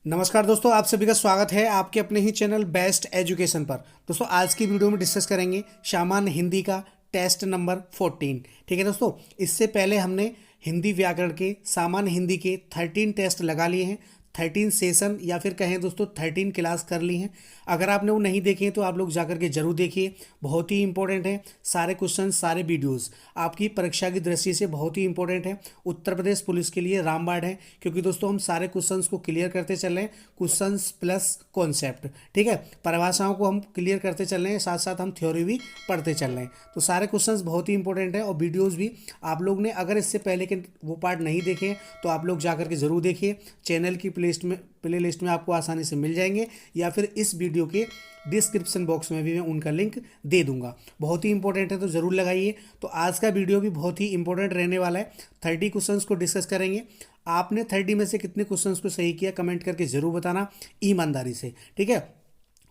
नमस्कार दोस्तों, आप सभी का स्वागत है आपके अपने ही चैनल बेस्ट एजुकेशन पर। दोस्तों आज की वीडियो में डिस्कस करेंगे सामान्य हिंदी का टेस्ट नंबर 14। ठीक है दोस्तों, इससे पहले हमने हिंदी व्याकरण के सामान्य हिंदी के 13 टेस्ट लगा लिए हैं। 13 सेशन या फिर कहें दोस्तों 13 क्लास कर ली हैं। अगर आपने वो नहीं देखे हैं तो आप लोग जाकर के जरूर देखिए, बहुत ही इंपॉर्टेंट है। सारे क्वेश्चन सारे वीडियोस आपकी परीक्षा की दृष्टि से बहुत ही इंपॉर्टेंट है। उत्तर प्रदेश पुलिस के लिए रामबाण है, क्योंकि दोस्तों हम सारे क्वेश्चंस को क्लियर करते चल रहे हैं, क्वेश्चंस प्लस कॉन्सेप्ट। ठीक है, परिभाषाओं को हम क्लियर करते चल रहे हैं, साथ साथ हम थ्योरी भी पढ़ते चल रहे हैं। तो सारे क्वेश्चंस बहुत ही इंपॉर्टेंट है और वीडियोस भी आप लोग ने अगर इससे पहले के वो पार्ट नहीं देखे हैं तो आप लोग जाकर के जरूर देखिए। चैनल की प्ले लिस्ट में आपको आसानी से मिल जाएंगे, या फिर इस वीडियो के डिस्क्रिप्शन बॉक्स में भी मैं उनका लिंक दे दूंगा। बहुत ही इंपॉर्टेंट है तो ज़रूर लगाइए। तो आज का वीडियो भी बहुत ही इंपॉर्टेंट रहने वाला है। 30 क्वेश्चंस को डिस्कस करेंगे। आपने 30 में से कितने क्वेश्चंस को सही किया कमेंट करके ज़रूर बताना ईमानदारी से। ठीक है,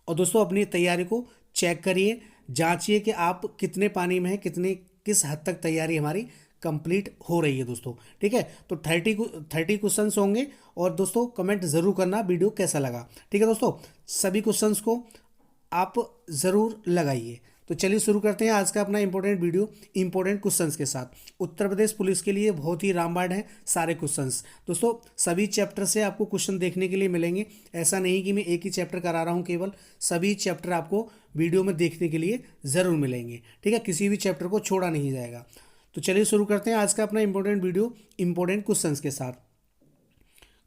और दोस्तों अपनी तैयारी को चेक करिए, जांचिए कि आप कितने पानी में हैं, किस हद तक तैयारी हमारी कंप्लीट हो रही है दोस्तों। ठीक है, तो 30 क्वेश्चंस होंगे और दोस्तों कमेंट ज़रूर करना वीडियो कैसा लगा। ठीक है दोस्तों, सभी क्वेश्चंस को आप ज़रूर लगाइए। तो चलिए शुरू करते हैं आज का अपना इंपॉर्टेंट वीडियो इंपॉर्टेंट क्वेश्चंस के साथ। उत्तर प्रदेश पुलिस के लिए बहुत ही रामबाण है सारे क्वेश्चंस। दोस्तों सभी चैप्टर से आपको क्वेश्चन देखने के लिए मिलेंगे, ऐसा नहीं कि मैं एक ही चैप्टर करा रहा हूँ, केवल सभी चैप्टर आपको वीडियो में देखने के लिए ज़रूर मिलेंगे। ठीक है, किसी भी चैप्टर को छोड़ा नहीं जाएगा। तो चलिए शुरू करते हैं आज का अपना इंपॉर्टेंट वीडियो इंपॉर्टेंट क्वेश्चंस के साथ।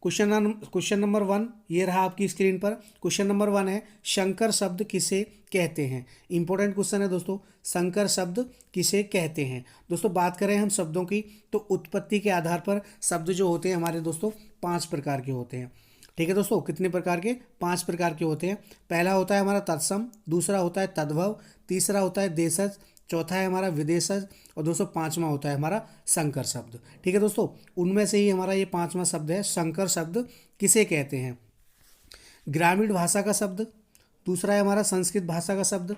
क्वेश्चन नंबर 1 ये रहा आपकी स्क्रीन पर। क्वेश्चन नंबर 1 है, शंकर शब्द किसे कहते हैं। इंपॉर्टेंट क्वेश्चन है दोस्तों, शंकर शब्द किसे कहते हैं। दोस्तों बात करें हम शब्दों की तो उत्पत्ति के आधार पर शब्द जो होते हैं हमारे दोस्तों 5 प्रकार के होते हैं। ठीक है दोस्तों, कितने प्रकार के? 5 प्रकार के होते हैं। पहला होता है हमारा तत्सम, दूसरा होता है तद्भव, तीसरा होता है देशज, चौथा है हमारा विदेशज, और दोस्तों पांचवा होता है हमारा संकर शब्द। ठीक है दोस्तों, उनमें से ही हमारा ये पांचवा शब्द है। संकर शब्द किसे कहते हैं? ग्रामीण भाषा का शब्द, दूसरा है हमारा संस्कृत भाषा का शब्द,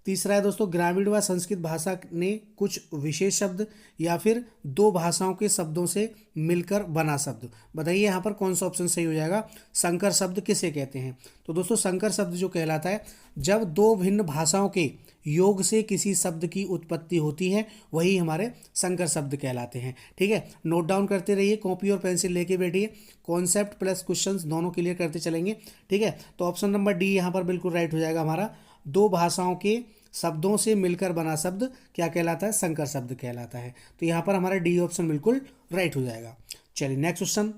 तीसरा है दोस्तों ग्रामीण व संस्कृत भाषा ने कुछ विशेष शब्द, या फिर दो भाषाओं के शब्दों से मिलकर बना शब्द। बताइए यहाँ पर कौन सा ऑप्शन सही हो जाएगा। संकर शब्द किसे कहते हैं? तो दोस्तों संकर शब्द जो कहलाता है, जब दो भिन्न भाषाओं के योग से किसी शब्द की उत्पत्ति होती है, वही हमारे संकर शब्द कहलाते हैं। ठीक है, नोट डाउन करते रहिए, कॉपी और पेंसिल लेके बैठिए, कॉन्सेप्ट प्लस क्वेश्चंस दोनों क्लियर करते चलेंगे। ठीक है, तो ऑप्शन नंबर डी यहाँ पर बिल्कुल राइट हो जाएगा हमारा। दो भाषाओं के शब्दों से मिलकर बना शब्द क्या कहलाता है? संकर शब्द कहलाता है। तो यहाँ पर हमारा डी ऑप्शन बिल्कुल राइट हो जाएगा। चलिए नेक्स्ट क्वेश्चन,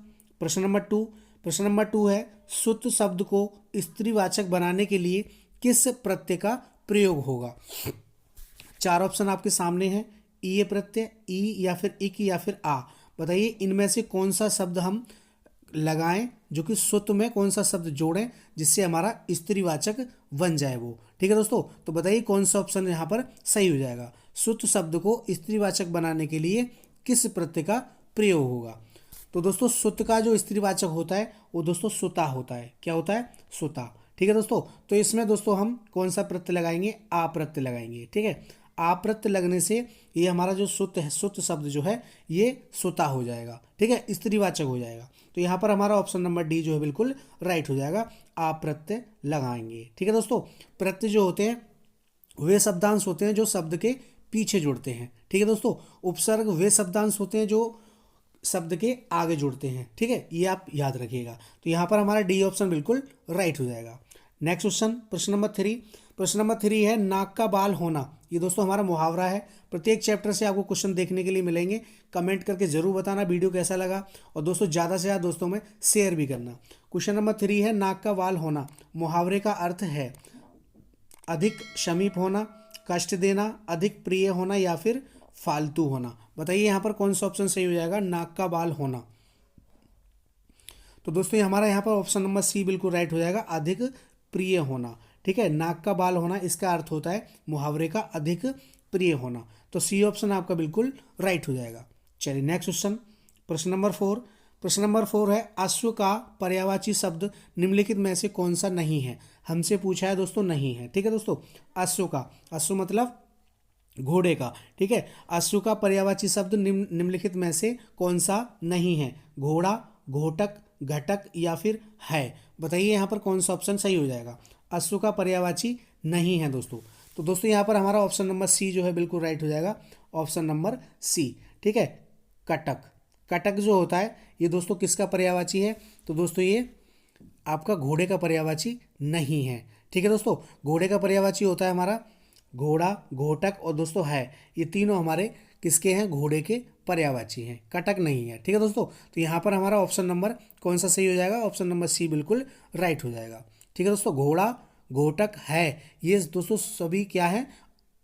प्रश्न नंबर 2। प्रश्न नंबर 2 है, सुत शब्द को स्त्रीवाचक बनाने के लिए किस प्रत्यय का प्रयोग होगा? 4 ऑप्शन आपके सामने हैं, ई प्रत्यय, ई या फिर इक या फिर आ। बताइए इनमें से कौन सा शब्द हम लगाएं, जो कि सुत में कौन सा शब्द जोड़ें जिससे हमारा स्त्रीवाचक बन जाए वो। ठीक है दोस्तों, तो बताइए कौन सा ऑप्शन यहाँ पर सही हो जाएगा। सुत शब्द को स्त्रीवाचक बनाने के लिए किस प्रत्यय का प्रयोग होगा? तो दोस्तों सुत का जो स्त्रीवाचक होता है वो दोस्तों सुता होता है। क्या होता है? सुता। ठीक है दोस्तों, तो इसमें दोस्तों हम कौन सा प्रत्यय लगाएंगे? आ प्रत्यय लगाएंगे। ठीक है, आ प्रत्यय लगने से ये हमारा जो सुत है, सुत शब्द जो है ये सुता हो जाएगा। ठीक है, स्त्रीवाचक हो जाएगा। तो यहाँ पर हमारा ऑप्शन नंबर डी जो है बिल्कुल राइट हो जाएगा, आ प्रत्यय लगाएंगे। ठीक है दोस्तों, प्रत्यय जो होते हैं वे शब्दांश होते हैं जो शब्द के पीछे जुड़ते हैं। ठीक है दोस्तों, उपसर्ग वे शब्दांश होते हैं जो शब्द के आगे जुड़ते हैं। ठीक है, ये आप याद रखिएगा। तो यहाँ पर हमारा डी ऑप्शन बिल्कुल राइट हो जाएगा। नेक्स्ट क्वेश्चन, प्रश्न नंबर 3। प्रश्न नंबर 3 है, नाक का बाल होना। ये दोस्तों हमारा मुहावरा है। प्रत्येक चैप्टर से आपको क्वेश्चन देखने के लिए मिलेंगे। कमेंट करके जरूर बताना वीडियो कैसा लगा, और दोस्तों ज़्यादा से ज़्यादा दोस्तों में शेयर भी करना। क्वेश्चन नंबर 3 है, नाक का बाल होना मुहावरे का अर्थ है अधिक समीप होना, कष्ट देना, अधिक प्रिय होना, या फिर फालतू होना। बताइए यहाँ पर कौन सा ऑप्शन सही हो जाएगा। नाक का बाल होना, तो दोस्तों हमारा यहाँ पर ऑप्शन नंबर सी बिल्कुल राइट हो जाएगा, अधिक प्रिय होना। ठीक है, नाक का बाल होना इसका अर्थ होता है मुहावरे का अधिक प्रिय होना। तो सी ऑप्शन आपका बिल्कुल राइट हो जाएगा। चलिए नेक्स्ट क्वेश्चन, प्रश्न नंबर 4। प्रश्न नंबर 4 है, अश्व का पर्यायवाची शब्द निम्नलिखित में से कौन सा नहीं है? हमसे पूछा है दोस्तों, नहीं है। ठीक है दोस्तों, अश्व का, अश्व मतलब घोड़े का। ठीक है, अश्व का पर्यायवाची शब्द निम्नलिखित में से कौन सा नहीं है? घोड़ा, घोटक, घटक या फिर है। बताइए यहाँ पर कौन सा ऑप्शन सही हो जाएगा। अश्व का पर्यायवाची नहीं है दोस्तों। तो दोस्तों यहाँ पर हमारा ऑप्शन नंबर सी जो है बिल्कुल राइट हो जाएगा, ऑप्शन नंबर सी। ठीक है, कटक। कटक जो होता है ये दोस्तों किसका पर्यायवाची है, तो दोस्तों ये आपका घोड़े का पर्यायवाची नहीं है। ठीक है दोस्तों, घोड़े का पर्यायवाची होता है हमारा घोड़ा, घोटक और दोस्तों है, ये तीनों हमारे किसके हैं, घोड़े के पर्यायवाची हैं, कटक नहीं है। ठीक है दोस्तों, तो यहाँ पर हमारा ऑप्शन नंबर कौन सा सही हो जाएगा, ऑप्शन नंबर सी बिल्कुल राइट हो जाएगा। ठीक है दोस्तों, घोड़ा, घोटक है, ये दोस्तों सभी क्या है,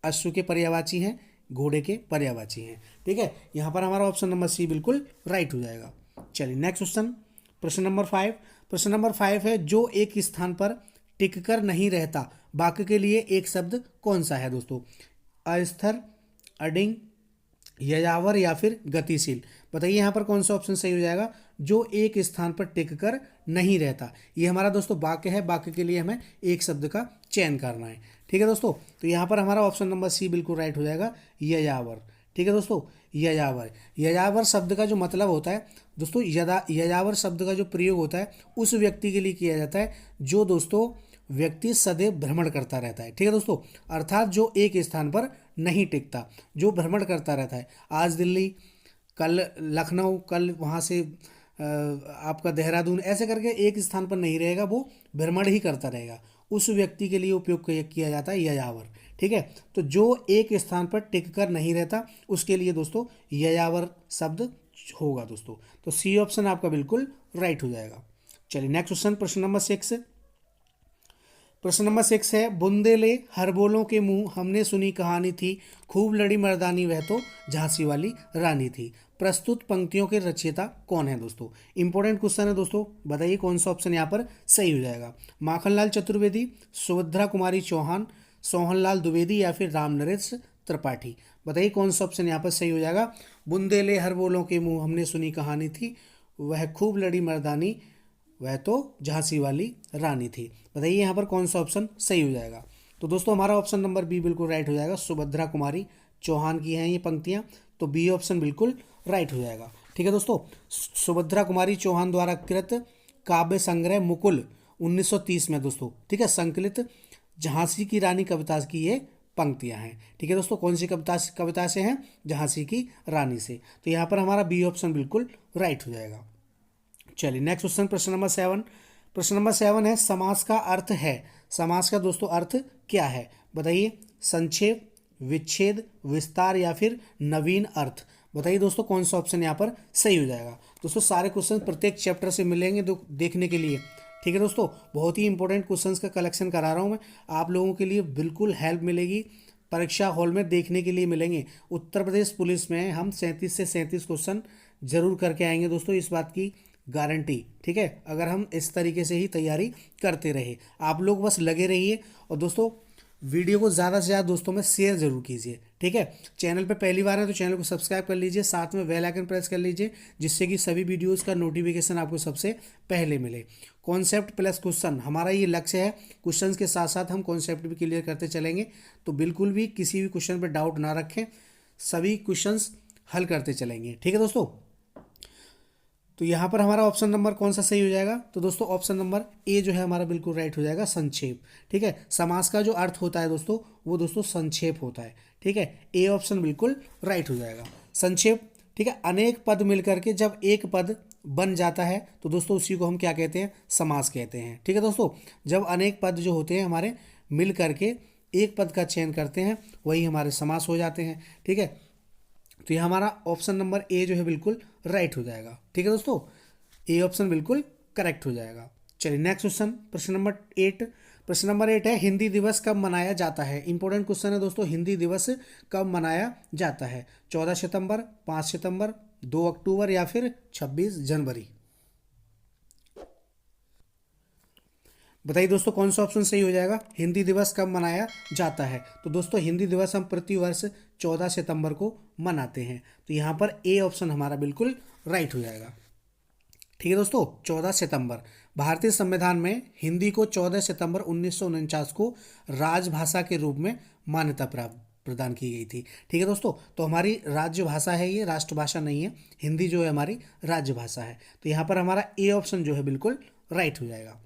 अश्व के पर्यायवाची हैं, घोड़े के पर्यायवाची हैं। ठीक है, यहाँ पर हमारा ऑप्शन नंबर सी बिल्कुल राइट हो जाएगा। चलिए नेक्स्ट क्वेश्चन, प्रश्न नंबर 5। प्रश्न नंबर 5 है, जो एक स्थान पर टिककर नहीं रहता, वाक्य के लिए एक शब्द कौन सा है दोस्तों। अस्थिर, अडिंग, यायावर या फिर गतिशील। बताइए यहाँ पर कौन सा ऑप्शन सही हो जाएगा, जो एक स्थान पर टिककर नहीं रहता। ये हमारा दोस्तों वाक्य है, वाक्य के लिए हमें एक शब्द का चयन करना है। ठीक है दोस्तों, तो यहाँ पर हमारा ऑप्शन नंबर सी बिल्कुल राइट हो जाएगा, यायावर। ठीक है दोस्तों, यायावर। यायावर शब्द का जो मतलब होता है दोस्तों, यायावर शब्द का जो प्रयोग होता है उस व्यक्ति के लिए किया जाता है जो दोस्तों व्यक्ति सदैव भ्रमण करता रहता है। ठीक है दोस्तों, अर्थात जो एक स्थान पर नहीं टिकता, जो भ्रमण करता रहता है, आज दिल्ली, कल लखनऊ, कल वहाँ से आपका देहरादून, ऐसे करके एक स्थान पर नहीं रहेगा, वो भ्रमण ही करता रहेगा, उस व्यक्ति के लिए उपयोग किया जाता है यायावर। ठीक है, तो जो एक स्थान पर टिककर नहीं रहता उसके लिए दोस्तों यायावर शब्द होगा दोस्तों। तो सी ऑप्शन आपका बिल्कुल राइट हो जाएगा। चलिए नेक्स्ट क्वेश्चन, प्रश्न नंबर 6। प्रश्न नंबर 6 है, बुंदेले हरबोलों के मुंह हमने सुनी कहानी थी, खूब लड़ी मर्दानी वह तो झांसी वाली रानी थी। प्रस्तुत पंक्तियों के रचयिता कौन है दोस्तों। इंपॉर्टेंट क्वेश्चन है दोस्तों, बताइए कौन सा ऑप्शन यहाँ पर सही हो जाएगा। माखनलाल चतुर्वेदी, सुभद्रा कुमारी चौहान, सोहनलाल द्विवेदी या फिर रामनरेश त्रिपाठी। बताइए कौन सा ऑप्शन यहाँ पर सही हो जाएगा। बुंदेले हरबोलों के मुंह हमने सुनी कहानी थी, वह खूब लड़ी मर्दानी वह तो झांसी वाली रानी थी। बताइए यहाँ पर कौन सा ऑप्शन सही हो जाएगा। तो दोस्तों हमारा ऑप्शन नंबर बी बिल्कुल राइट हो जाएगा, सुभद्रा कुमारी चौहान की हैं ये पंक्तियाँ, तो बी ऑप्शन बिल्कुल राइट हो जाएगा। ठीक है दोस्तों, सुभद्रा कुमारी चौहान द्वारा कृत काव्य संग्रह मुकुल 1930 में दोस्तों, ठीक है, संकलित झांसी की रानी कविता की ये पंक्तियां हैं। ठीक है दोस्तों, कौन सी कविता से हैं, झांसी की रानी से। तो यहाँ पर हमारा बी ऑप्शन बिल्कुल राइट हो जाएगा। चलिए नेक्स्ट क्वेश्चन, प्रश्न नंबर 7। प्रश्न नंबर 7 है, समास का अर्थ है। समास का दोस्तों अर्थ क्या है, बताइए। संक्षेप, विच्छेद, विस्तार या फिर नवीन अर्थ। बताइए दोस्तों कौन सा ऑप्शन यहाँ पर सही हो जाएगा। दोस्तों सारे क्वेश्चन प्रत्येक चैप्टर से मिलेंगे देखने के लिए। ठीक है दोस्तों, बहुत ही इंपॉर्टेंट क्वेश्चंस का कलेक्शन करा रहा हूँ मैं, आप लोगों के लिए बिल्कुल हेल्प मिलेगी, परीक्षा हॉल में देखने के लिए मिलेंगे। उत्तर प्रदेश पुलिस में हम 37 से 37 क्वेश्चन जरूर करके आएंगे दोस्तों, इस बात की गारंटी। ठीक है, अगर हम इस तरीके से ही तैयारी करते रहे, आप लोग बस लगे रहिए। और दोस्तों वीडियो को ज़्यादा से ज़्यादा दोस्तों में शेयर जरूर कीजिए। ठीक है, चैनल पे पहली बार है तो चैनल को सब्सक्राइब कर लीजिए, साथ में बेल आइकन प्रेस कर लीजिए, जिससे कि सभी वीडियोस का नोटिफिकेशन आपको सबसे पहले मिले। कॉन्सेप्ट प्लस क्वेश्चन हमारा ये लक्ष्य है, क्वेश्चंस के साथ साथ हम कॉन्सेप्ट भी क्लियर करते चलेंगे। तो बिल्कुल भी किसी भी क्वेश्चन पर डाउट ना रखें, सभी क्वेश्चंस हल करते चलेंगे। ठीक है दोस्तों, तो यहाँ पर हमारा ऑप्शन नंबर कौन सा सही हो जाएगा। तो दोस्तों ऑप्शन नंबर ए जो है हमारा बिल्कुल राइट हो जाएगा, संक्षेप। ठीक है, समास का जो अर्थ होता है दोस्तों वो दोस्तों संक्षेप होता है। ठीक है, ए ऑप्शन बिल्कुल राइट हो जाएगा, संक्षेप। ठीक है, अनेक पद मिलकर के जब एक पद बन जाता है तो दोस्तों उसी को हम क्या कहते हैं, समास कहते हैं। ठीक है दोस्तों, जब अनेक पद जो होते हैं हमारे मिल करके एक पद का चयन करते हैं वही हमारे समास हो जाते हैं। ठीक है, तो ये हमारा ऑप्शन नंबर ए जो है बिल्कुल राइट हो जाएगा। ठीक है दोस्तों, ए ऑप्शन बिल्कुल करेक्ट हो जाएगा। चलिए नेक्स्ट क्वेश्चन, प्रश्न नंबर 8। प्रश्न नंबर 8 है, हिंदी दिवस कब मनाया जाता है। इंपॉर्टेंट क्वेश्चन है दोस्तों, हिंदी दिवस कब मनाया जाता है। 14 सितंबर, 5 सितंबर, 2 अक्टूबर या फिर 26 जनवरी। बताइए दोस्तों कौन सा ऑप्शन सही हो जाएगा, हिंदी दिवस कब मनाया जाता है। तो दोस्तों हिंदी दिवस हम प्रतिवर्ष 14 सितंबर को मनाते हैं। तो यहाँ पर ए ऑप्शन हमारा बिल्कुल राइट हो जाएगा। ठीक है दोस्तों, 14 सितंबर। भारतीय संविधान में हिंदी को 14 सितंबर 1949 को राजभाषा के रूप में मान्यता प्रदान की गई थी। ठीक है दोस्तों, तो हमारी राज्य भाषा है, ये राष्ट्रभाषा नहीं है, हिंदी जो है हमारी राज्य भाषा है। तो यहाँ पर हमारा ए ऑप्शन जो है बिल्कुल राइट हो जाएगा।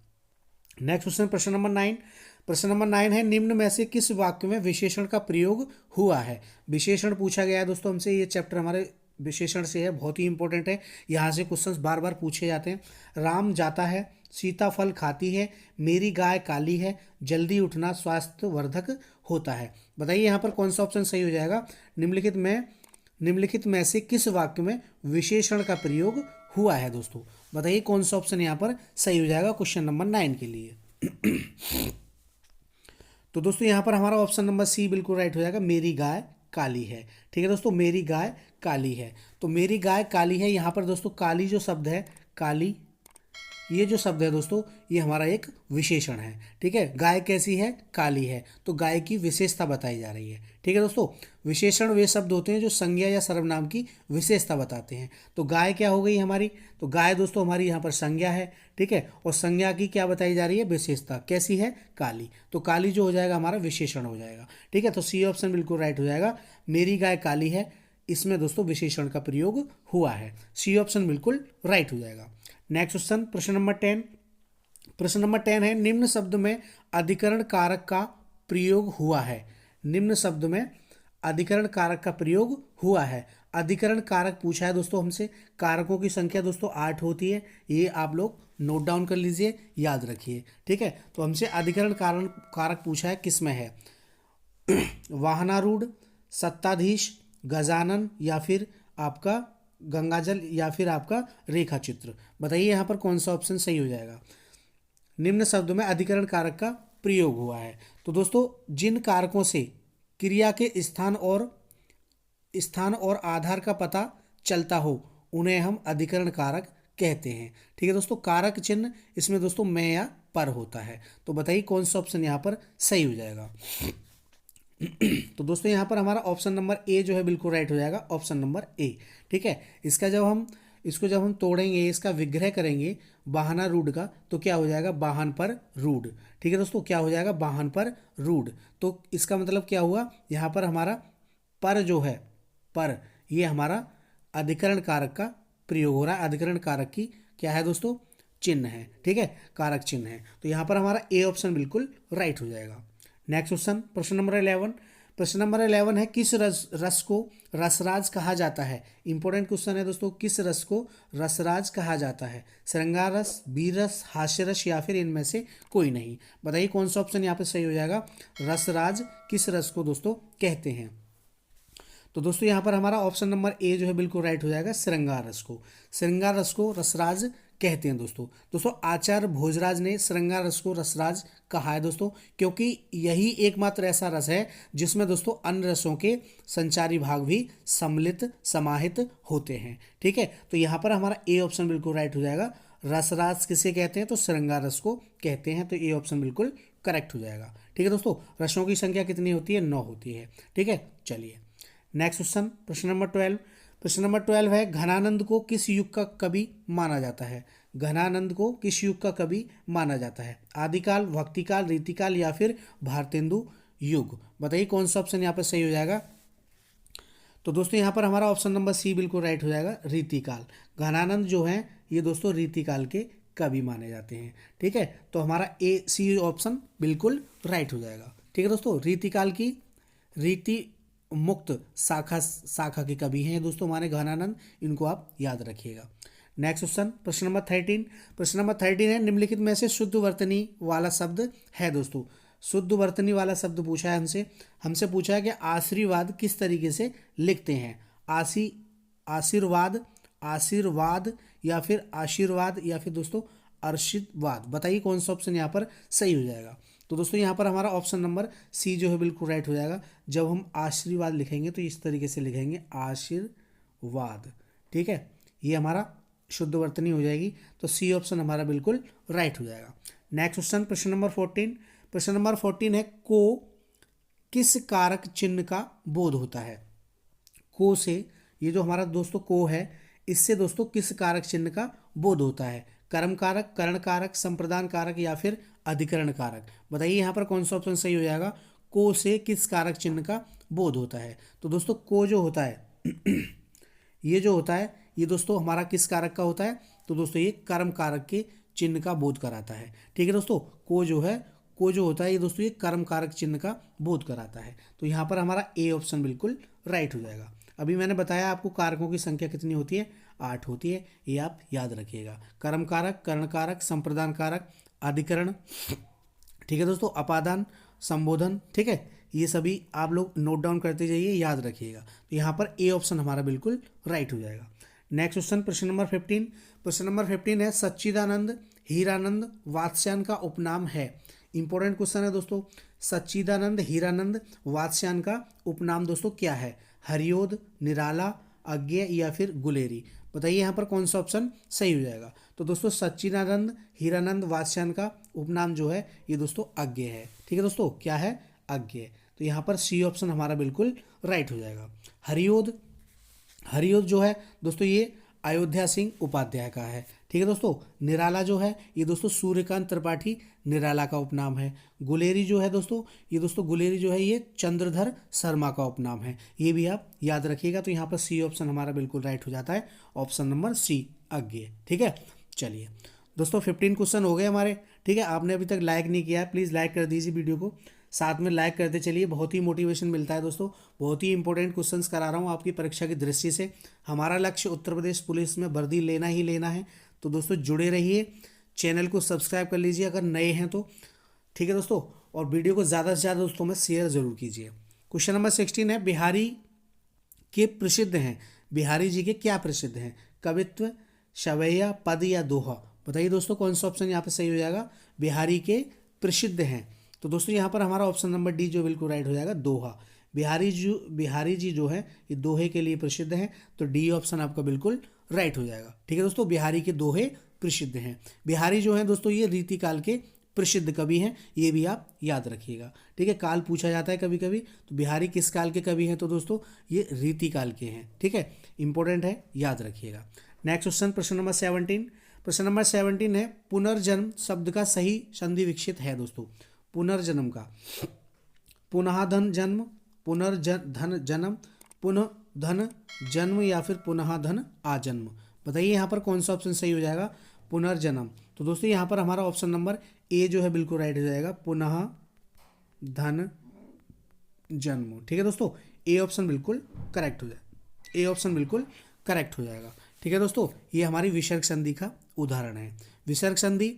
नेक्स्ट क्वेश्चन, प्रश्न नंबर 9। प्रश्न नंबर 9 है, निम्न में से किस वाक्य में विशेषण का प्रयोग हुआ है। विशेषण पूछा गया है दोस्तों हमसे, ये चैप्टर हमारे विशेषण से है, बहुत ही इंपॉर्टेंट है, यहाँ से क्वेश्चंस बार बार पूछे जाते हैं। राम जाता है, सीता फल खाती है, मेरी गाय काली है, जल्दी उठना स्वास्थ्यवर्धक होता है। बताइए यहाँ पर कौन सा ऑप्शन सही हो जाएगा। निम्नलिखित में से किस वाक्य में विशेषण का प्रयोग हुआ है दोस्तों। बताइए कौन सा ऑप्शन यहाँ पर सही हो जाएगा क्वेश्चन नंबर 9 के लिए। तो दोस्तों यहाँ पर हमारा ऑप्शन नंबर सी बिल्कुल राइट हो जाएगा, मेरी गाय काली है। ठीक है दोस्तों, मेरी गाय काली है। तो मेरी गाय काली है, यहाँ पर दोस्तों काली जो शब्द है, काली ये जो शब्द है दोस्तों, ये हमारा एक विशेषण है। ठीक है, गाय कैसी है, काली है, तो गाय की विशेषता बताई जा रही है। ठीक है दोस्तों, विशेषण वे शब्द होते हैं जो संज्ञा या सर्वनाम की विशेषता बताते हैं। तो गाय क्या हो गई हमारी, तो गाय दोस्तों हमारी यहाँ पर संज्ञा है। ठीक है, और संज्ञा की क्या बताई जा रही है, विशेषता कैसी है, काली। तो काली जो हो जाएगा हमारा विशेषण हो जाएगा। ठीक है, तो सी ऑप्शन बिल्कुल राइट हो जाएगा, मेरी गाय काली है, इसमें दोस्तों विशेषण का प्रयोग हुआ है। सी ऑप्शन बिल्कुल राइट हो जाएगा। नेक्स्ट क्वेश्चन, प्रश्न नंबर 10। प्रश्न नंबर 10 है, निम्न शब्द में अधिकरण कारक का प्रयोग हुआ है। निम्न शब्द में अधिकरण कारक का प्रयोग हुआ है। अधिकरण कारक पूछा है दोस्तों हमसे, कारकों की संख्या दोस्तों 8 होती है, ये आप लोग नोट डाउन कर लीजिए, याद रखिए। ठीक है, तो हमसे अधिकरण कारक पूछा है, किस में है, वाहनारूढ़, सत्ताधीश, गजानन, या फिर आपका गंगाजल, या फिर आपका रेखा चित्र। बताइए यहाँ पर कौन सा ऑप्शन सही हो जाएगा। निम्न शब्द में अधिकरण कारक का प्रयोग हुआ है। तो दोस्तों जिन कारकों से क्रिया के स्थान और आधार का पता चलता हो उन्हें हम अधिकरण कारक कहते हैं। ठीक है दोस्तों, कारक चिन्ह इसमें दोस्तों में या पर होता है। तो बताइए कौन सा ऑप्शन यहाँ पर सही हो जाएगा। तो दोस्तों यहाँ पर हमारा ऑप्शन नंबर ए जो है बिल्कुल राइट हो जाएगा, ऑप्शन नंबर ए। ठीक है, इसको जब हम तोड़ेंगे, इसका विग्रह करेंगे वाहना रूढ़ का, तो क्या हो जाएगा, वाहन पर रूढ़। ठीक है दोस्तों, क्या हो जाएगा, वाहन पर रूढ़। तो इसका मतलब क्या हुआ, यहाँ पर हमारा पर जो है, पर ये हमारा अधिकरण कारक का प्रयोग हो रहा है। अधिकरण कारक की क्या है दोस्तों, चिन्ह है। ठीक है, कारक चिन्ह है। तो यहाँ पर हमारा ए ऑप्शन बिल्कुल राइट हो जाएगा। नेक्स्ट क्वेश्चन, प्रश्न नंबर 11। प्रश्न नंबर 11 है, किस रस को रसराज कहा जाता है। इंपॉर्टेंट क्वेश्चन है दोस्तों, किस रस को रसराज कहा जाता है। श्रृंगार रस, वीर रस, हास्य रस, या फिर इनमें से कोई नहीं। बताइए कौन सा ऑप्शन यहाँ पे सही हो जाएगा। रसराज किस रस को दोस्तों कहते हैं। तो दोस्तों यहाँ पर हमारा ऑप्शन नंबर ए जो है बिल्कुल राइट हो जाएगा, श्रृंगार रस को। श्रृंगार रस को रसराज कहते हैं दोस्तों आचार्य भोजराज ने श्रृंगार रस को रसराज कहा है दोस्तों, क्योंकि यही एकमात्र ऐसा रस है जिसमें दोस्तों अन्य रसों के संचारी भाग भी सम्मिलित समाहित होते हैं। ठीक है, तो यहाँ पर हमारा ए ऑप्शन बिल्कुल राइट हो जाएगा। रसराज किसे कहते हैं, तो श्रृंगार रस को कहते हैं। तो ए ऑप्शन बिल्कुल करेक्ट हो जाएगा। ठीक है दोस्तों, रसों की संख्या कितनी होती है, 9 होती है। ठीक है, चलिए नेक्स्ट क्वेश्चन, प्रश्न नंबर 12। प्रश्न नंबर 12 है, घनानंद को किस युग का कवि माना जाता है। घनानंद को किस युग का कवि माना जाता है। आदिकाल, भक्तिकाल, रीतिकाल, या फिर भारतेंदु युग। बताइए कौन सा ऑप्शन यहाँ पर सही हो जाएगा। तो दोस्तों यहाँ पर हमारा ऑप्शन नंबर सी बिल्कुल राइट हो जाएगा, रीतिकाल। घनानंद जो है ये दोस्तों रीतिकाल के कवि माने जाते हैं। ठीक है, तो हमारा ए सी ऑप्शन बिल्कुल राइट हो जाएगा। ठीक है दोस्तों, रीतिकाल की रीति मुक्त शाखा के कवि हैं दोस्तों हमारे घनानंद, इनको आप याद रखिएगा। नेक्स्ट क्वेश्चन, प्रश्न नंबर 13। प्रश्न नंबर 13 है, निम्नलिखित में से शुद्ध वर्तनी वाला शब्द है दोस्तों। शुद्ध वर्तनी वाला शब्द पूछा है हमसे पूछा है कि आशीर्वाद किस तरीके से लिखते हैं। आशीर्वाद, आशीर्वाद, या फिर आशीर्वाद, या फिर दोस्तों आशीर्वाद। बताइए कौन सा ऑप्शन यहाँ पर सही हो जाएगा। तो दोस्तों यहाँ पर हमारा ऑप्शन नंबर सी जो है बिल्कुल राइट हो जाएगा। जब हम आशीर्वाद लिखेंगे तो इस तरीके से लिखेंगे, आशीर्वाद। ठीक है, ये हमारा शुद्ध वर्तनी हो जाएगी। तो सी ऑप्शन हमारा बिल्कुल राइट हो जाएगा। नेक्स्ट क्वेश्चन, प्रश्न नंबर 14। प्रश्न नंबर 14 है, को किस कारक चिन्ह का बोध होता है। को से, ये जो हमारा दोस्तों को है, इससे दोस्तों किस कारक चिन्ह का बोध होता है। कर्म कारक, करण कारक, संप्रदान कारक, या फिर अधिकरण कारक। बताइए यहाँ पर कौन सा ऑप्शन सही हो जाएगा। को से किस कारक चिन्ह का बोध होता है। तो दोस्तों को जो होता है ये जो होता है ये दोस्तों हमारा किस कारक का होता है, तो दोस्तों ये कर्म कारक के चिन्ह का बोध कराता है। ठीक है दोस्तों, को जो है, को जो होता है ये दोस्तों ये कर्म कारक चिन्ह का बोध कराता है। तो यहाँ पर हमारा ए ऑप्शन बिल्कुल राइट हो जाएगा। अभी मैंने बताया आपको कारकों की संख्या कितनी होती है, 8 होती है, ये आप याद रखिएगा। कर्म कारक, कर्ण कारक, संप्रदान कारक, अधिकरण, ठीक है दोस्तों, अपादान, संबोधन, ठीक है, ये सभी आप लोग नोट डाउन करते जाइए, याद रखिएगा। तो यहाँ पर ए ऑप्शन हमारा बिल्कुल राइट हो जाएगा। नेक्स्ट क्वेश्चन, प्रश्न नंबर 15। प्रश्न नंबर 15 है सच्चिदानंद हीरानंद वात्स्यायन का उपनाम है। इंपॉर्टेंट क्वेश्चन है दोस्तों। सच्चिदानंद हीरानंद वात्स्यायन का उपनाम दोस्तों क्या है? हरियोध, निराला, अज्ञेय या फिर गुलेरी? बताइए यहाँ पर कौन सा ऑप्शन सही हो जाएगा। तो दोस्तों सच्चिदानंद हीरानंद वात्स्यायन का उपनाम जो है ये दोस्तों अज्ञेय है। ठीक है दोस्तों, क्या है? अज्ञेय। तो यहाँ पर सी ऑप्शन हमारा बिल्कुल राइट हो जाएगा। हरियोध, हरियोध जो है दोस्तों ये अयोध्या सिंह उपाध्याय का है। ठीक है दोस्तों। निराला जो है ये दोस्तों सूर्यकांत त्रिपाठी निराला का उपनाम है। गुलेरी जो है दोस्तों ये दोस्तों गुलेरी जो है ये चंद्रधर शर्मा का उपनाम है। ये भी आप याद रखिएगा। तो यहाँ पर सी ऑप्शन हमारा बिल्कुल राइट हो जाता है, ऑप्शन नंबर सी अज्ञेय। ठीक है, चलिए दोस्तों 15 क्वेश्चन हो गए हमारे। ठीक है, आपने अभी तक लाइक नहीं किया है, प्लीज़ लाइक कर दीजिए वीडियो को, साथ में लाइक करते चलिए, बहुत ही मोटिवेशन मिलता है दोस्तों। बहुत ही इंपॉर्टेंट क्वेश्चंस करा रहा हूँ आपकी परीक्षा की दृष्टि से। हमारा लक्ष्य उत्तर प्रदेश पुलिस में वर्दी लेना ही लेना है। तो दोस्तों जुड़े रहिए, चैनल को सब्सक्राइब कर लीजिए अगर नए हैं तो। ठीक है दोस्तों, और वीडियो को ज़्यादा से ज़्यादा दोस्तों में शेयर जरूर कीजिए। क्वेश्चन नंबर 16 है बिहारी के प्रसिद्ध हैं। बिहारी जी के क्या प्रसिद्ध हैं? कवित्व, शवैया, पद या दोहा? बताइए दोस्तों कौन सा ऑप्शन यहाँ पे सही हो जाएगा? बिहारी के प्रसिद्ध हैं। तो दोस्तों यहाँ पर हमारा ऑप्शन नंबर डी जो बिल्कुल राइट हो जाएगा, दोहा। बिहारी जी जो है ये दोहे के लिए प्रसिद्ध हैं। तो डी ऑप्शन आपका बिल्कुल राइट हो जाएगा। ठीक है दोस्तों, बिहारी के दोहे प्रसिद्ध हैं। बिहारी जो है दोस्तों ये रीतिकाल के प्रसिद्ध कवि हैं, ये भी आप याद रखिएगा। ठीक है, काल पूछा जाता है कभी कभी, तो बिहारी किस काल के कवि हैं? तो दोस्तों ये रीतिकाल के हैं। ठीक है, इंपॉर्टेंट है, याद रखिएगा। नेक्स्ट क्वेश्चन, प्रश्न नंबर 17। प्रश्न नंबर 17 है पुनर्जन्म शब्द का सही संधि विकसित है दोस्तों। पुनर्जन्म का पुनः धन जन्म, पुनर्धन जन्म, पुनः धन जन्म या फिर पुनः धन आजन्म? बताइए यहाँ पर कौन सा ऑप्शन सही हो जाएगा? पुनर्जन्म। तो दोस्तों यहाँ पर हमारा ऑप्शन नंबर ए जो है बिल्कुल राइट हो जाएगा, पुनः धन जन्म। ठीक है दोस्तों, ए ऑप्शन बिल्कुल करेक्ट हो जाएगा, ए ऑप्शन बिल्कुल करेक्ट हो जाएगा। ठीक है दोस्तों, ये हमारी विसर्ग संधि का उदाहरण है। विसर्ग संधि,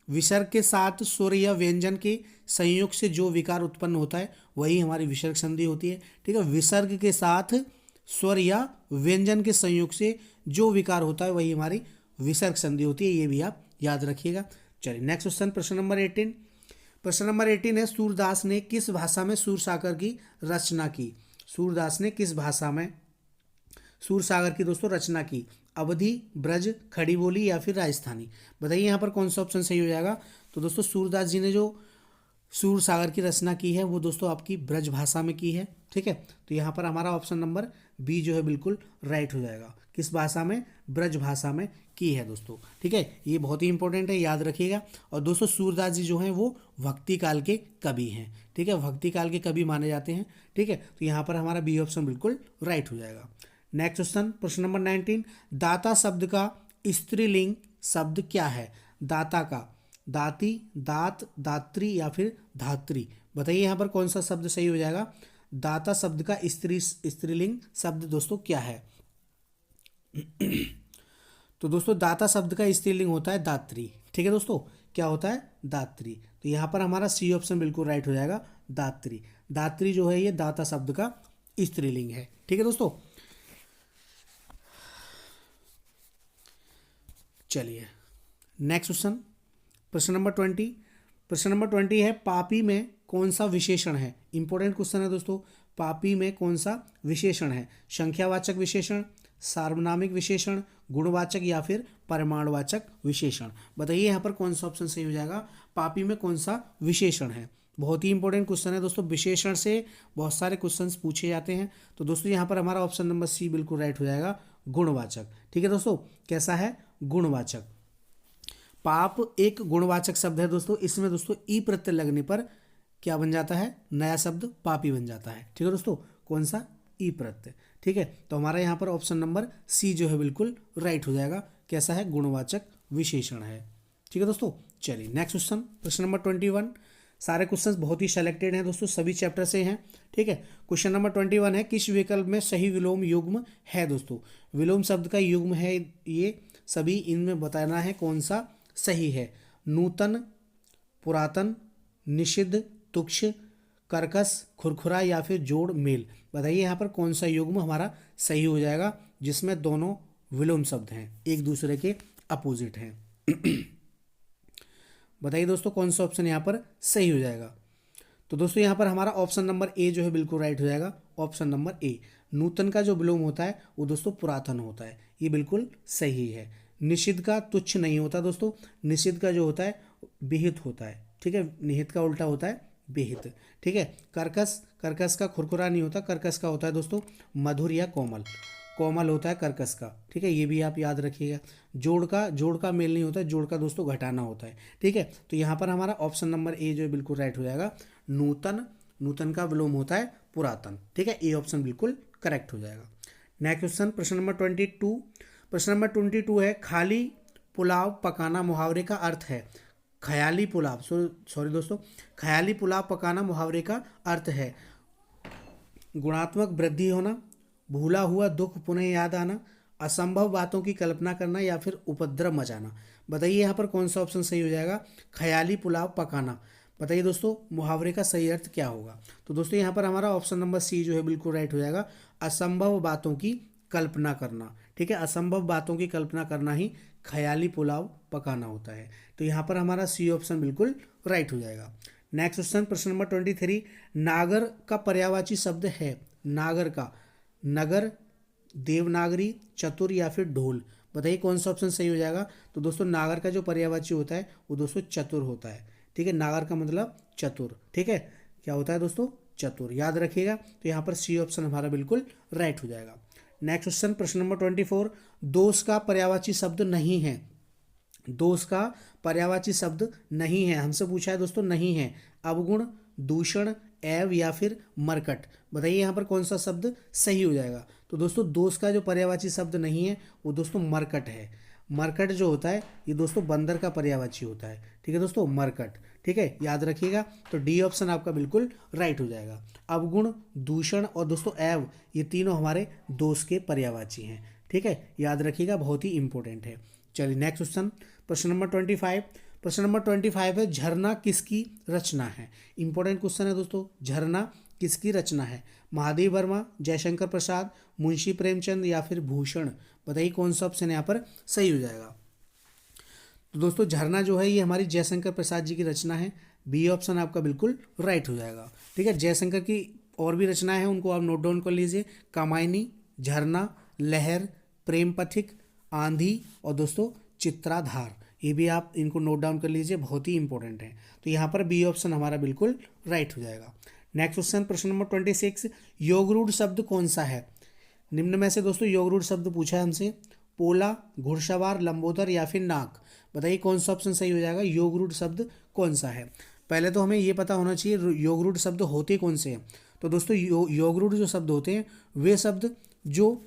विसर्ग के साथ स्वर या व्यंजन के संयोग से जो विकार उत्पन्न होता है वही हमारी विसर्ग संधि होती है। ठीक है, विसर्ग के साथ स्वर या व्यंजन के संयोग से जो विकार होता है वही हमारी विसर्ग संधि होती है, ये भी आप याद रखिएगा। चलिए नेक्स्ट क्वेश्चन, प्रश्न नंबर 18। प्रश्न नंबर 18 है सूरदास ने किस भाषा में सूरसागर की रचना की? सूरदास ने किस भाषा में सूरसागर की दोस्तों रचना की? अवधी, ब्रज, खड़ी बोली या फिर राजस्थानी? बताइए यहाँ पर कौन सा ऑप्शन सही हो जाएगा। तो दोस्तों सूरदास जी ने जो सूरसागर की रचना की है वो दोस्तों आपकी ब्रज भाषा में की है। ठीक है, तो यहाँ पर हमारा ऑप्शन नंबर बी जो है बिल्कुल राइट हो जाएगा। किस भाषा में? ब्रज भाषा में की है दोस्तों। ठीक है, ये बहुत ही इंपॉर्टेंट है, याद रखिएगा। और दोस्तों सूरदास जी जो हैं वो भक्ति काल के कवि हैं। ठीक है, भक्ति काल के कवि माने जाते हैं। ठीक है, तो यहाँ पर हमारा बी ऑप्शन बिल्कुल राइट हो जाएगा। नेक्स्ट क्वेश्चन, प्रश्न नंबर 19। दाता शब्द का स्त्रीलिंग शब्द क्या है? दाता का दाती, दात, दात्री या फिर धात्री? बताइए यहाँ पर कौन सा शब्द सही हो जाएगा? दाता शब्द का स्त्रीलिंग शब्द दोस्तों क्या है? तो दोस्तों दाता शब्द का स्त्रीलिंग होता है दात्री। ठीक है दोस्तों, क्या होता है? दात्री। तो यहाँ पर हमारा सी ऑप्शन बिल्कुल राइट हो जाएगा, दात्री। दात्री जो है ये दाता शब्द का स्त्रीलिंग है। ठीक है दोस्तों, चलिए नेक्स्ट क्वेश्चन, प्रश्न नंबर 20। प्रश्न नंबर 20 है पापी में कौन सा विशेषण है? इंपॉर्टेंट क्वेश्चन है दोस्तों। पापी में कौन सा विशेषण है? संख्यावाचक विशेषण, सार्वनामिक विशेषण, गुणवाचक या फिर परिमाणवाचक विशेषण? बताइए यहाँ पर कौन सा ऑप्शन सही हो जाएगा? पापी में कौन सा विशेषण है? बहुत ही इंपॉर्टेंट क्वेश्चन है दोस्तों। विशेषण से बहुत सारे क्वेश्चंस पूछे जाते हैं। तो दोस्तों यहाँ पर हमारा ऑप्शन नंबर सी बिल्कुल राइट हो जाएगा, गुणवाचक। ठीक है दोस्तों, कैसा है? गुणवाचक। पाप एक गुणवाचक शब्द है दोस्तों। इसमें दोस्तों ई प्रत्यय लगने पर क्या बन जाता है? नया शब्द पापी बन जाता है। ठीक है दोस्तों, कौन सा, ई प्रत्यय। ठीक है, तो हमारा यहाँ पर ऑप्शन नंबर सी जो है बिल्कुल राइट हो जाएगा। कैसा है, गुणवाचक विशेषण है। ठीक है दोस्तों, चलिए नेक्स्ट क्वेश्चन, प्रश्न नंबर 21। सारे क्वेश्चंस बहुत ही सिलेक्टेड हैं दोस्तों, सभी चैप्टर से हैं। ठीक है, क्वेश्चन नंबर 21 है, किस विकल्प में सही विलोम युग्म है दोस्तों। विलोम शब्द का युग्म है ये सभी, इनमें बताना है कौन सा सही है। नूतन, पुरातन, निषिद्ध, तुक्ष, कर्कश, खुरखुरा या फिर जोड़, मेल। बताइए यहाँ पर कौन सा युग्म हमारा सही हो जाएगा जिसमें दोनों विलोम शब्द हैं, एक दूसरे के अपोजिट हैं। बताइए दोस्तों कौन सा ऑप्शन यहाँ पर सही हो जाएगा। तो दोस्तों यहाँ पर हमारा ऑप्शन नंबर ए जो है बिल्कुल राइट हो जाएगा। ऑप्शन नंबर ए, नूतन का जो विलोम होता है वो दोस्तों पुरातन होता है, ये बिल्कुल सही है। निषिद्ध का तुच्छ नहीं होता दोस्तों, निषिद्ध का जो होता है विहित होता है। ठीक है, निहित का उल्टा होता है विहित। ठीक है, कर्कश, कर्कश का खुरखुरा नहीं होता, कर्कश का होता है दोस्तों मधुर या कोमल, कोमल होता है कर्कश का। ठीक है, ये भी आप याद रखिएगा। जोड़ का मेल नहीं होता है, जोड़ का दोस्तों घटाना होता है। ठीक है, तो यहाँ पर हमारा ऑप्शन नंबर ए जो है बिल्कुल राइट हो जाएगा। नूतन, नूतन का विलोम होता है पुरातन। ठीक है, ए ऑप्शन बिल्कुल करेक्ट हो जाएगा। नेक्स्ट क्वेश्चन, प्रश्न नंबर 22। प्रश्न नंबर 22 है, खाली पुलाव पकाना मुहावरे का अर्थ है। ख्याली पुलाव, सॉरी दोस्तों, ख्याली पुलाव पकाना मुहावरे का अर्थ है गुणात्मक वृद्धि होना, भूला हुआ दुख पुनः याद आना, असंभव बातों की कल्पना करना या फिर उपद्रव मचाना। बताइए यहाँ पर कौन सा ऑप्शन सही हो जाएगा। ख्याली पुलाव पकाना, बताइए दोस्तों मुहावरे का सही अर्थ क्या होगा। तो दोस्तों यहाँ पर हमारा ऑप्शन नंबर सी जो है बिल्कुल राइट हो जाएगा। असंभव बातों की कल्पना करना। ठीक है, असंभव बातों की कल्पना करना ही ख्याली पुलाव पकाना होता है। तो यहाँ पर हमारा सी ऑप्शन बिल्कुल राइट हो जाएगा। नेक्स्ट क्वेश्चन, प्रश्न नंबर 23। नागर का पर्यायवाची शब्द है। नागर का, नगर, देवनागरी, चतुर या फिर ढोल। बताइए कौन सा ऑप्शन सही हो जाएगा। तो दोस्तों नागर का जो पर्यायवाची होता है वो दोस्तों चतुर होता है। ठीक है, नागर का मतलब चतुर। ठीक है, क्या होता है दोस्तों, चतुर, याद रखिएगा। तो यहाँ पर सी ऑप्शन हमारा बिल्कुल राइट हो जाएगा। नेक्स्ट क्वेश्चन, प्रश्न नंबर 24। दोष का पर्यायवाची शब्द नहीं है। दोष का पर्यायवाची शब्द नहीं है, हमसे पूछा है दोस्तों, नहीं है। अवगुण, दूषण, एव या फिर मरकट। बताइए यहाँ पर कौन सा शब्द सही हो जाएगा। तो दोस्तों दोष का जो पर्यायवाची शब्द नहीं है वो दोस्तों मरकट है। मरकट जो होता है ये दोस्तों बंदर का पर्यायवाची होता है। ठीक है दोस्तों, मरकट। ठीक है, याद रखिएगा। तो डी ऑप्शन आपका बिल्कुल राइट हो जाएगा। अवगुण, दूषण और दोस्तों एव, ये तीनों हमारे दोष के पर्यायवाची हैं। ठीक है, याद रखिएगा, बहुत ही इंपॉर्टेंट है। चलिए नेक्स्ट क्वेश्चन, प्रश्न नंबर 25। प्रश्न नंबर 25 है, झरना किसकी रचना है। इंपॉर्टेंट क्वेश्चन है दोस्तों, झरना किसकी रचना है। महादेव वर्मा, जयशंकर प्रसाद, मुंशी प्रेमचंद या फिर भूषण। बताइए कौन सा ऑप्शन यहाँ पर सही हो जाएगा। तो दोस्तों झरना जो है ये हमारी जयशंकर प्रसाद जी की रचना है। बी ऑप्शन आपका बिल्कुल राइट हो जाएगा। ठीक है, जयशंकर की और भी रचनाएं हैं, उनको आप नोट डाउन कर लीजिए। कामायनी, झरना, लहर, प्रेम पथिक, आंधी और दोस्तों चित्राधार, ये भी आप इनको नोट डाउन कर लीजिए, बहुत ही इंपॉर्टेंट है। तो यहाँ पर बी ऑप्शन हमारा बिल्कुल राइट हो जाएगा। नेक्स्ट क्वेश्चन, प्रश्न नंबर 26। योगरूढ़ शब्द कौन सा है। निम्न में से दोस्तों योगरूढ़ शब्द पूछा है हमसे। पोला, घुड़सवार, लंबोदर या फिर नाक। बताइए कौन सा ऑप्शन सही हो जाएगा। योगरूढ़ शब्द कौन सा है। पहले तो हमें ये पता होना चाहिए योगरूढ़ शब्द होते कौन से हैं। तो दोस्तों योगरूढ़ जो शब्द होते हैं वे शब्द जो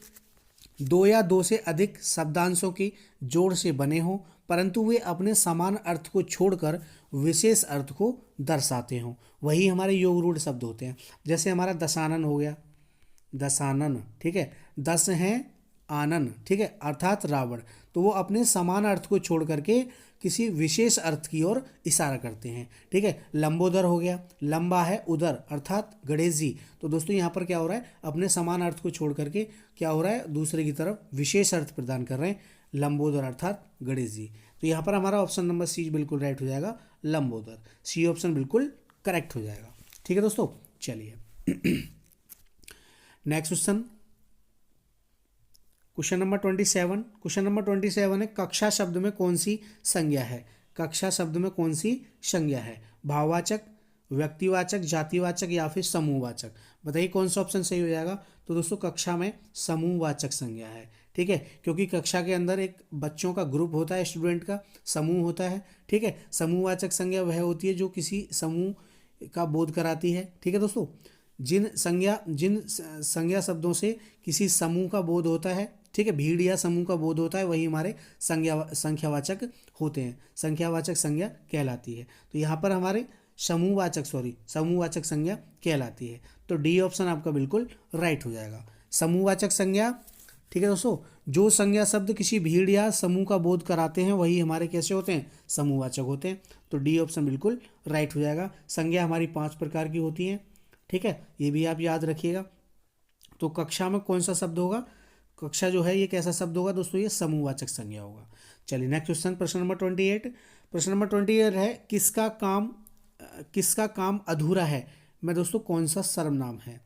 दो या दो से अधिक शब्दांशों के जोड़ से बने हों, परंतु वे अपने समान अर्थ को छोड़कर विशेष अर्थ को दर्शाते हों, वही हमारे योगरूढ़ शब्द होते हैं। जैसे हमारा दशानन हो गया, दशानन। ठीक है, दस हैं आनन, ठीक है, अर्थात रावण। तो वो अपने समान अर्थ को छोड़ करके किसी विशेष अर्थ की ओर इशारा करते हैं। ठीक है, लंबोदर हो गया, लंबा है उदर अर्थात गणेश जी। तो दोस्तों यहाँ पर क्या हो रहा है, अपने समान अर्थ को छोड़ करके क्या हो रहा है, दूसरे की तरफ विशेष अर्थ प्रदान कर रहे हैं, लंबोदर अर्थात गणेश जी। तो यहाँ पर हमारा ऑप्शन नंबर सी बिल्कुल राइट हो जाएगा, लंबोदर। सी ऑप्शन बिल्कुल करेक्ट हो जाएगा। ठीक है दोस्तों, चलिए next question, question number 27। Question number 27 है, कक्षा शब्द में कौन सी संज्ञा है। कक्षा शब्द में कौन सी संज्ञा है। भाववाचक, व्यक्तिवाचक, जातिवाचक या फिर समूहवाचक। बताइए कौन सा ऑप्शन सही हो जाएगा। तो दोस्तों कक्षा में समूहवाचक संज्ञा है। ठीक है, क्योंकि कक्षा के अंदर एक बच्चों का ग्रुप होता है, स्टूडेंट का समूह होता है। ठीक है, समूहवाचक संज्ञा वह होती है जो किसी समूह का बोध कराती है। ठीक है दोस्तों, जिन संज्ञा शब्दों से किसी समूह का बोध होता है, ठीक है, भीड़ या समूह का बोध होता है, वही हमारे संख्यावाचक होते हैं, संख्यावाचक संज्ञा कहलाती है। तो यहाँ पर हमारे समूहवाचक संज्ञा कहलाती है। तो डी ऑप्शन आपका बिल्कुल राइट हो जाएगा, समूहवाचक संज्ञा। ठीक है दोस्तों, जो संज्ञा शब्द किसी भीड़ या समूह का बोध कराते हैं वही हमारे कैसे होते हैं, समूहवाचक होते हैं। तो डी ऑप्शन बिल्कुल राइट हो जाएगा। संज्ञा हमारी 5 प्रकार की होती हैं, ठीक है, ये भी आप याद रखिएगा। तो कक्षा में कौन सा शब्द होगा, कक्षा जो है ये कैसा शब्द होगा दोस्तों, ये समूहवाचक संज्ञा होगा। चलिए नेक्स्ट क्वेश्चन, प्रश्न नंबर 28। प्रश्न नंबर 28 है, किसका काम अधूरा है मैं दोस्तों कौन सा सर्वनाम है।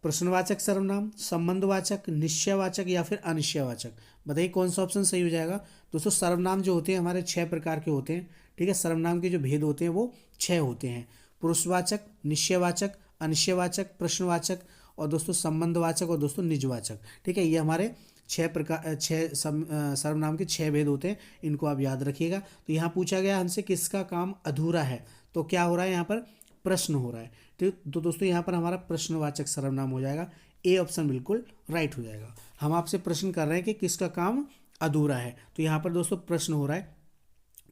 प्रश्नवाचक सर्वनाम, संबंधवाचक, निश्चयवाचक या फिर अनिश्चयवाचक, बताइए कौन सा ऑप्शन सही हो जाएगा। दोस्तों सर्वनाम जो होते हैं हमारे 6 प्रकार के होते हैं, ठीक है, सर्वनाम के जो भेद होते हैं वो 6 होते हैं, पुरुषवाचक, निश्चयवाचक, अनिश्चयवाचक, प्रश्नवाचक और दोस्तों संबंधवाचक और दोस्तों निजवाचक। ठीक है, ये हमारे 6 सर्वनाम के 6 भेद होते हैं, इनको आप याद रखिएगा। तो यहाँ पूछा गया हमसे किसका काम अधूरा है, तो क्या हो रहा है यहाँ पर, प्रश्न हो रहा है। तो दोस्तों यहाँ पर हमारा प्रश्नवाचक सर्वनाम हो जाएगा, ए ऑप्शन बिल्कुल राइट हो जाएगा। हम आपसे प्रश्न कर रहे हैं कि किसका काम अधूरा है, तो यहाँ पर दोस्तों प्रश्न हो रहा है,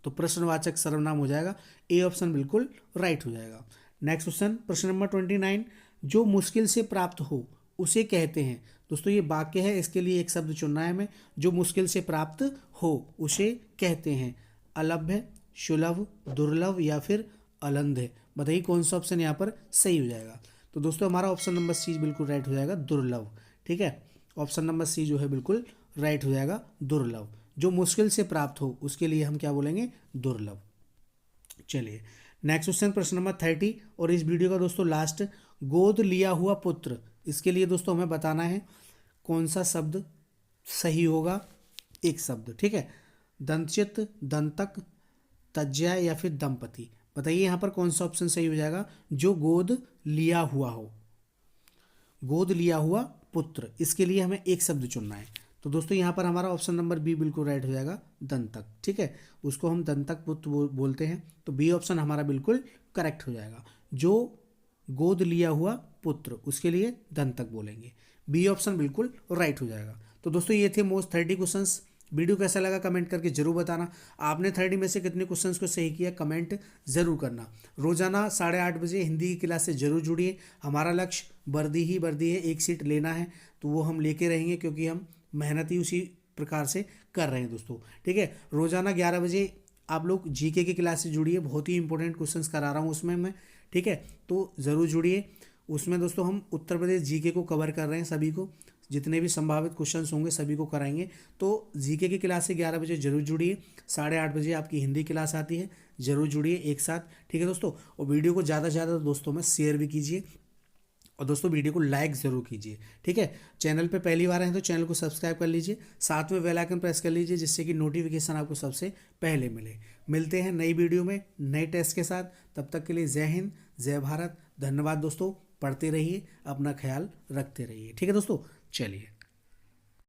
तो प्रश्नवाचक सर्वनाम हो जाएगा, ए ऑप्शन बिल्कुल राइट हो जाएगा। नेक्स्ट क्वेश्चन, प्रश्न नंबर 29, जो मुश्किल से प्राप्त हो उसे कहते हैं। दोस्तों ये वाक्य है, इसके लिए एक शब्द चुनना है हमें, जो मुश्किल से प्राप्त हो उसे कहते हैं अलभ्य, सुलभ, दुर्लभ या फिर अलंध्य। बताइए कौन सा ऑप्शन यहाँ पर सही हो जाएगा। तो दोस्तों हमारा ऑप्शन नंबर सी बिल्कुल राइट हो जाएगा, दुर्लभ। ठीक है, ऑप्शन नंबर सी जो है बिल्कुल राइट हो जाएगा, दुर्लभ। जो मुश्किल से प्राप्त हो उसके लिए हम क्या बोलेंगे, दुर्लभ। चलिए नेक्स्ट क्वेश्चन, प्रश्न नंबर 30 और इस वीडियो का दोस्तों लास्ट, गोद लिया हुआ पुत्र, इसके लिए दोस्तों हमें बताना है कौन सा शब्द सही होगा, एक शब्द। ठीक है, दंतचित, दंतक, तज्या या फिर दंपति। बताइए यहाँ पर कौन सा ऑप्शन सही हो जाएगा, जो गोद लिया हुआ हो, गोद लिया हुआ पुत्र, इसके लिए हमें एक शब्द चुनना है। तो दोस्तों यहाँ पर हमारा ऑप्शन नंबर बी बिल्कुल राइट हो जाएगा, दंतक। ठीक है, उसको हम दंतक पुत्र बोलते हैं, तो बी ऑप्शन हमारा बिल्कुल करेक्ट हो जाएगा। जो गोद लिया हुआ पुत्र, उसके लिए दंतक बोलेंगे, बी ऑप्शन बिल्कुल राइट हो जाएगा। तो दोस्तों ये थे मोस्ट 30 क्वेश्चंस। वीडियो कैसा लगा कमेंट करके जरूर बताना। आपने 30 में से कितने क्वेश्चंस को सही किया कमेंट जरूर करना। रोजाना 8:30 बजे हिंदी की क्लास से जरूर जुड़िए। हमारा लक्ष्य वर्दी है, एक सीट लेना है, तो वो हम लेके रहेंगे क्योंकि हम मेहनत ही उसी प्रकार से कर रहे हैं दोस्तों। ठीक है, रोजाना 11 बजे आप लोग जीके की क्लास से जुड़िए, बहुत ही इंपॉर्टेंट क्वेश्चंस करा रहा हूँ उसमें मैं। ठीक है, तो ज़रूर जुड़िए उसमें दोस्तों। हम उत्तर प्रदेश जीके को कवर कर रहे हैं, सभी को जितने भी संभावित क्वेश्चंस होंगे सभी को कराएंगे। तो जीके की क्लास से 11 बजे जरूर जुड़िए। 8:30 बजे आपकी हिंदी क्लास आती है, जरूर जुड़िए एक साथ। ठीक है दोस्तों, और वीडियो को ज़्यादा से ज़्यादा दोस्तों में शेयर भी कीजिए और दोस्तों वीडियो को लाइक ज़रूर कीजिए। ठीक है, चैनल पे पहली बार हैं तो चैनल को सब्सक्राइब कर लीजिए, साथ में बेल आइकन प्रेस कर लीजिए जिससे कि नोटिफिकेशन आपको सबसे पहले मिले। मिलते हैं नई वीडियो में नए टेस्ट के साथ, तब तक के लिए जय हिंद, जय भारत, धन्यवाद दोस्तों। पढ़ते रहिए, अपना ख्याल रखते रहिए। ठीक है दोस्तों, चलिए।